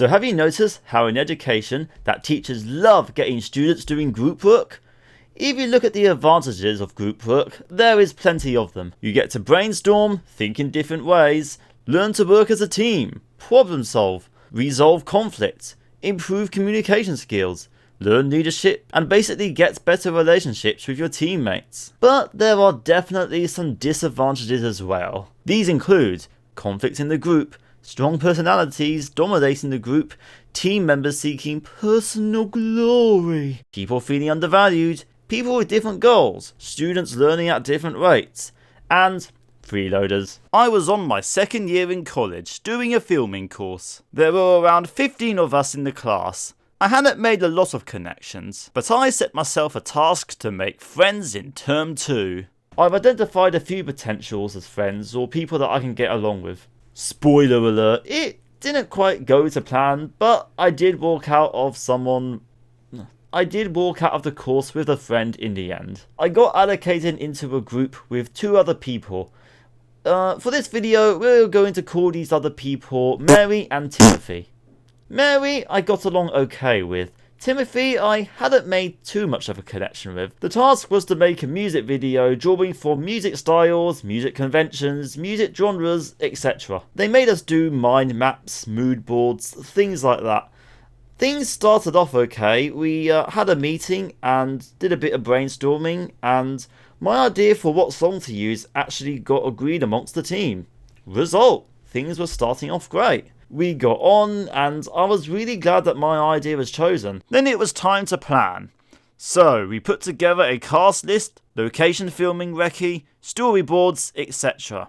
So have you noticed how in education that teachers love getting students doing group work? If you look at the advantages of group work, there is plenty of them. You get to brainstorm, think in different ways, learn to work as a team, problem solve, resolve conflict, improve communication skills, learn leadership, and basically get better relationships with your teammates. But there are definitely some disadvantages as well. These include conflict in the group, strong personalities dominating the group, team members seeking personal glory, people feeling undervalued, people with different goals, students learning at different rates, and freeloaders. I was on my second year in college doing a filming course. There were around 15 of us in the class. I hadn't made a lot of connections, but I set myself a task to make friends in term 2. I've identified a few potentials as friends or people that I can get along with. Spoiler alert, it didn't quite go to plan, but I did walk out of the course with a friend in the end. I got allocated into a group with 2 other people. For this video, we're going to call these other people Mary and Timothy. Mary I got along okay with. Timothy I hadn't made too much of a connection with. The task was to make a music video drawing from music styles, music conventions, music genres, etc. They made us do mind maps, mood boards, things like that. Things started off okay. We had a meeting and did a bit of brainstorming, and my idea for what song to use actually got agreed amongst the team. Result, things were starting off great. We got on, and I was really glad that my idea was chosen. Then it was time to plan. So we put together a cast list, location filming recce, storyboards, etc.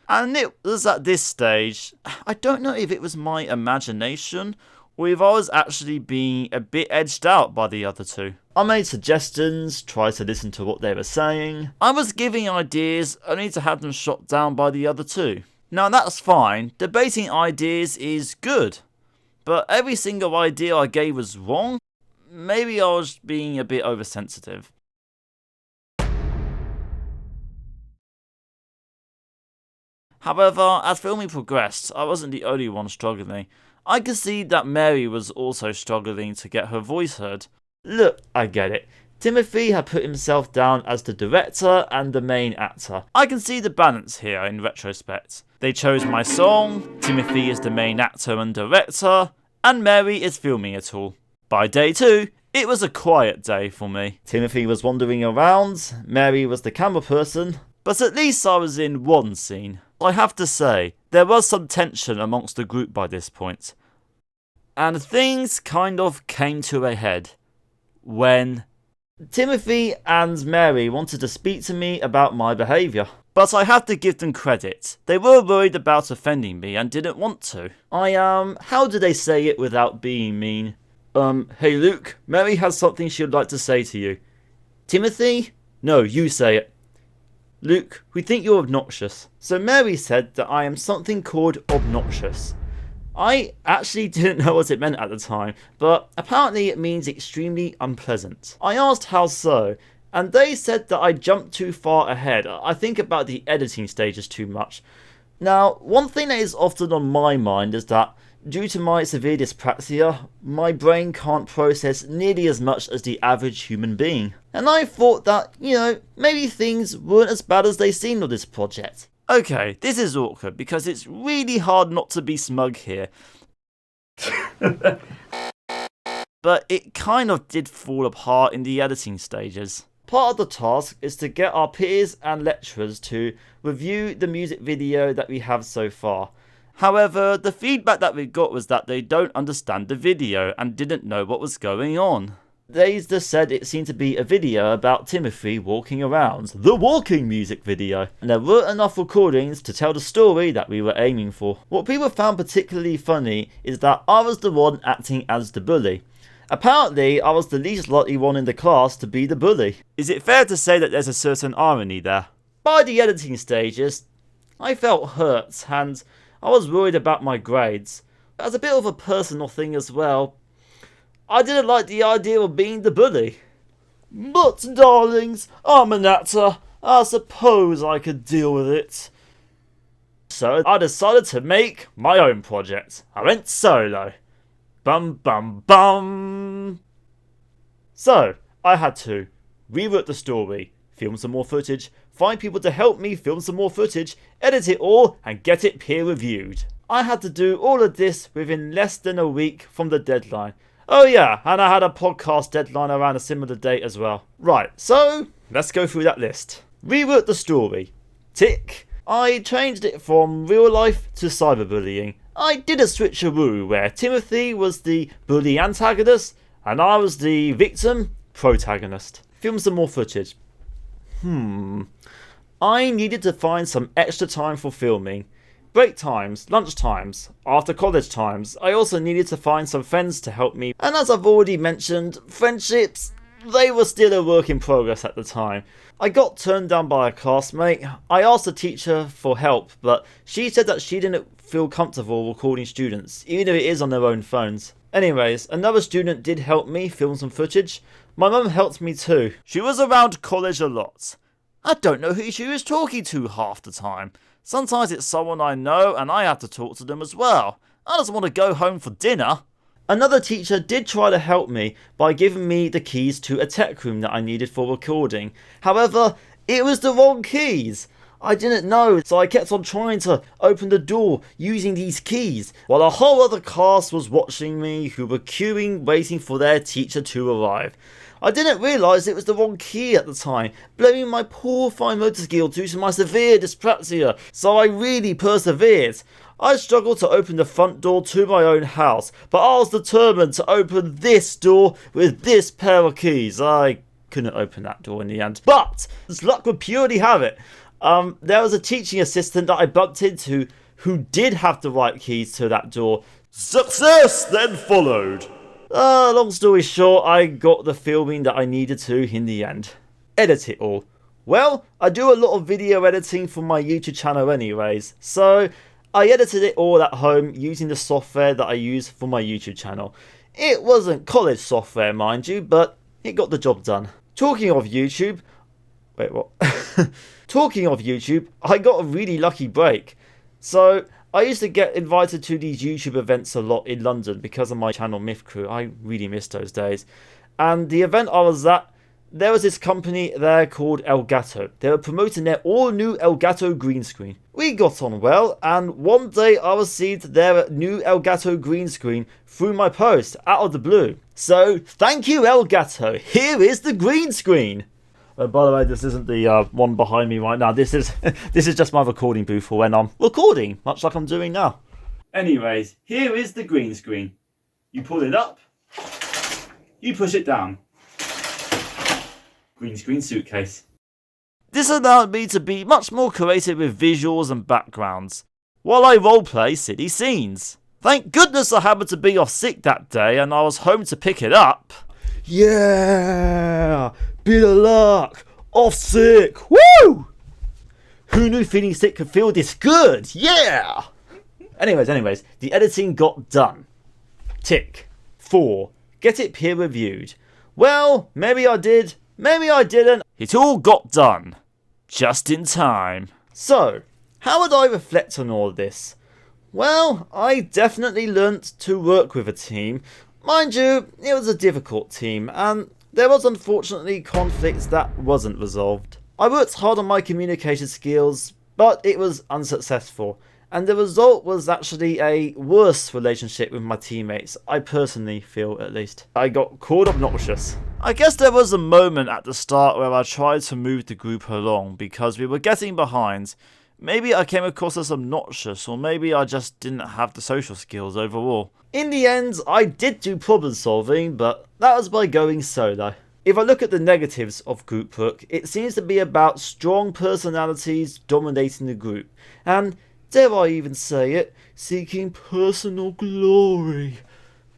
And it was at this stage, I don't know if it was my imagination or if I was actually being a bit edged out by the other 2. I made suggestions, tried to listen to what they were saying. I was giving ideas only to have them shot down by the other 2. Now that's fine, debating ideas is good, but every single idea I gave was wrong. Maybe I was being a bit oversensitive. However, as filming progressed, I wasn't the only one struggling. I could see that Mary was also struggling to get her voice heard. Look, I get it. Timothy had put himself down as the director and the main actor. I can see the balance here in retrospect. They chose my song, Timothy is the main actor and director, and Mary is filming it all. By day 2, it was a quiet day for me. Timothy was wandering around, Mary was the camera person, but at least I was in one scene. I have to say, there was some tension amongst the group by this point. And things kind of came to a head when Timothy and Mary wanted to speak to me about my behaviour. But I have to give them credit. They were worried about offending me and didn't want to. How do they say it without being mean? Hey Luke, Mary has something she'd like to say to you. Timothy? No, you say it. Luke, we think you're obnoxious. So Mary said that I am something called obnoxious. I actually didn't know what it meant at the time, but apparently it means extremely unpleasant. I asked how so, and they said that I jumped too far ahead. I think about the editing stages too much. Now, one thing that is often on my mind is that due to my severe dyspraxia, my brain can't process nearly as much as the average human being. And I thought that, maybe things weren't as bad as they seemed on this project. Okay, this is awkward because it's really hard not to be smug here. But it kind of did fall apart in the editing stages. Part of the task is to get our peers and lecturers to review the music video that we have so far. However, the feedback that we got was that they don't understand the video and didn't know what was going on. They just said it seemed to be a video about Timothy walking around. The walking music video. And there weren't enough recordings to tell the story that we were aiming for. What people found particularly funny is that I was the one acting as the bully. Apparently, I was the least likely one in the class to be the bully. Is it fair to say that there's a certain irony there? By the editing stages, I felt hurt and I was worried about my grades. As a bit of a personal thing as well, I didn't like the idea of being the bully. But darlings, I'm an actor. I suppose I could deal with it. So I decided to make my own project. I went solo. Bum bum bum. So, I had to rewrite the story, film some more footage, find people to help me film some more footage, edit it all, and get it peer reviewed. I had to do all of this within less than a week from the deadline. Oh yeah, and I had a podcast deadline around a similar date as well. Right, so let's go through that list. Rewrote the story. Tick. I changed it from real life to cyberbullying. I did a switcheroo where Timothy was the bully antagonist and I was the victim protagonist. Film some more footage. I needed to find some extra time for filming. Break times, lunch times, after college times. I also needed to find some friends to help me. And as I've already mentioned, friendships, they were still a work in progress at the time. I got turned down by a classmate. I asked the teacher for help, but she said that she didn't feel comfortable recording students, even if it is on their own phones. Anyways, another student did help me film some footage. My mum helped me too. She was around college a lot. I don't know who she was talking to half the time. Sometimes it's someone I know and I have to talk to them as well. I just want to go home for dinner. Another teacher did try to help me by giving me the keys to a tech room that I needed for recording. However, it was the wrong keys. I didn't know, so I kept on trying to open the door using these keys, while a whole other class was watching me who were queuing waiting for their teacher to arrive. I didn't realise it was the wrong key at the time, blaming my poor fine motor skill due to my severe dyspraxia, so I really persevered. I struggled to open the front door to my own house, but I was determined to open this door with this pair of keys. I couldn't open that door in the end, but as luck would purely have it, there was a teaching assistant that I bumped into who did have the right keys to that door. Success then followed. Long story short, I got the filming that I needed to in the end. Edit it all. Well, I do a lot of video editing for my YouTube channel anyways, so I edited it all at home using the software that I use for my YouTube channel. It wasn't college software, mind you, but it got the job done. Talking of YouTube, wait, what? Talking of YouTube, I got a really lucky break. So, I used to get invited to these YouTube events a lot in London because of my channel Myth Crew. I really miss those days. And the event I was at, there was this company there called Elgato. They were promoting their all-new Elgato green screen. We got on well, and one day I received their new Elgato green screen through my post, out of the blue. So, thank you Elgato, here is the green screen! By the way, this isn't the one behind me right now. This is just my recording booth for when I'm recording, much like I'm doing now. Anyways, here is the green screen. You pull it up, you push it down. Green screen suitcase. This allowed me to be much more creative with visuals and backgrounds, while I roleplay city scenes. Thank goodness I happened to be off sick that day and I was home to pick it up. Yeah! Bit of luck! Off sick! Woo! Who knew feeling sick could feel this good? Yeah! Anyways, the editing got done. Tick. 4. Get it peer reviewed. Well, maybe I did, maybe I didn't. It all got done. Just in time. So, how would I reflect on all this? Well, I definitely learnt to work with a team. Mind you, it was a difficult team, and there was unfortunately conflicts that wasn't resolved. I worked hard on my communication skills, but it was unsuccessful, and the result was actually a worse relationship with my teammates, I personally feel at least. I got called obnoxious. I guess there was a moment at the start where I tried to move the group along because we were getting behind. Maybe I came across as obnoxious, or maybe I just didn't have the social skills overall. In the end, I did do problem solving, but that was by going solo. If I look at the negatives of Groupwork, it seems to be about strong personalities dominating the group, and, dare I even say it, seeking personal glory.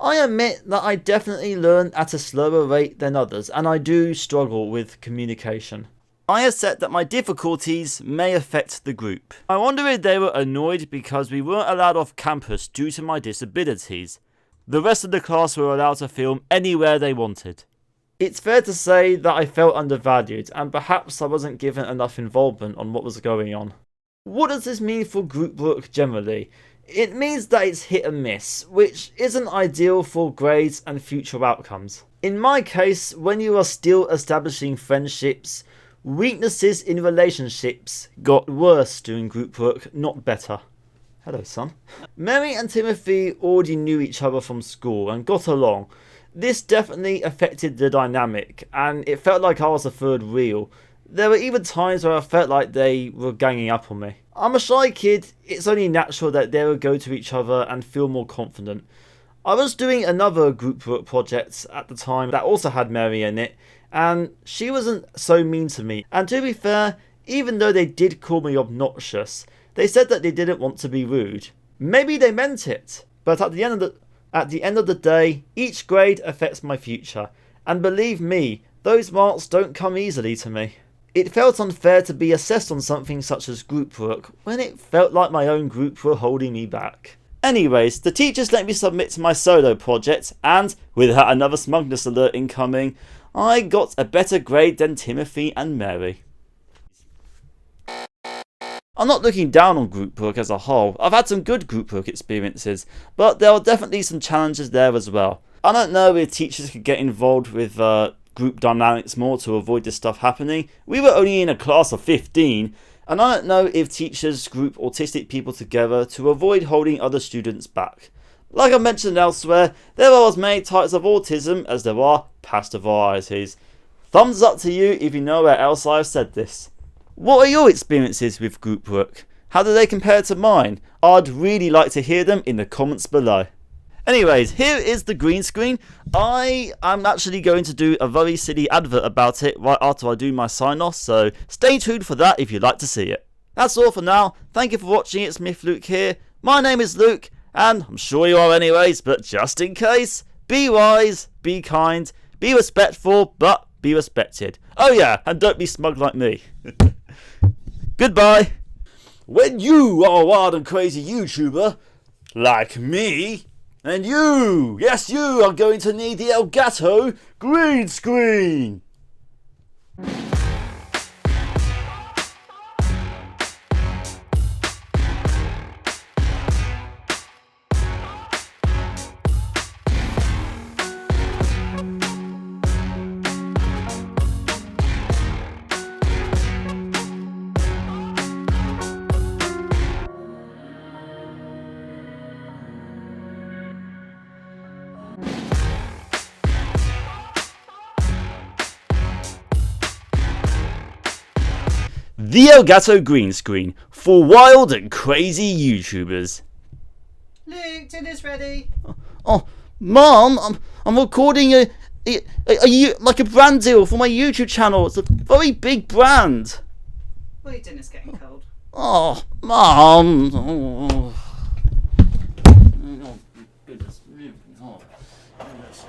I admit that I definitely learn at a slower rate than others, and I do struggle with communication. I accept that my difficulties may affect the group. I wonder if they were annoyed because we weren't allowed off campus due to my disabilities. The rest of the class were allowed to film anywhere they wanted. It's fair to say that I felt undervalued and perhaps I wasn't given enough involvement on what was going on. What does this mean for group work generally? It means that it's hit and miss, which isn't ideal for grades and future outcomes. In my case, when you are still establishing friendships, weaknesses in relationships got worse during group work, not better. Hello, son. Mary and Timothy already knew each other from school and got along. This definitely affected the dynamic, and it felt like I was the third wheel. There were even times where I felt like they were ganging up on me. I'm a shy kid, it's only natural that they would go to each other and feel more confident. I was doing another group work project at the time that also had Mary in it, and she wasn't so mean to me. And to be fair, even though they did call me obnoxious, they said that they didn't want to be rude. Maybe they meant it, but at the end of the day, each grade affects my future, and believe me, those marks don't come easily to me. It felt unfair to be assessed on something such as group work when it felt like my own group were holding me back. Anyways, the teachers let me submit to my solo project, and without another smugness alert incoming, I got a better grade than Timothy and Mary. I'm not looking down on group work as a whole. I've had some good group work experiences, but there are definitely some challenges there as well. I don't know if teachers could get involved with group dynamics more to avoid this stuff happening. We were only in a class of 15, and I don't know if teachers group autistic people together to avoid holding other students back. Like I mentioned elsewhere, there are as many types of autism as there are past varieties. Thumbs up to you if you know where else I've said this. What are your experiences with group work? How do they compare to mine? I'd really like to hear them in the comments below. Anyways, here is the green screen. I am actually going to do a very silly advert about it right after I do my sign off, so stay tuned for that if you'd like to see it. That's all for now. Thank you for watching. It's MiffedLuke here. My name is Luke, and I'm sure you are anyways, but just in case, be wise, be kind, be respectful, but be respected. Oh yeah, and don't be smug like me. Goodbye. When you are a wild and crazy YouTuber, like me, and you, yes you, are going to need the Elgato green screen. The Elgato green screen for wild and crazy YouTubers. Luke, dinner's ready. Oh, Mom, I'm recording a like a brand deal for my YouTube channel. It's a very big brand. Well, your dinner's getting cold. Oh, Mom. Oh, goodness. Oh, goodness.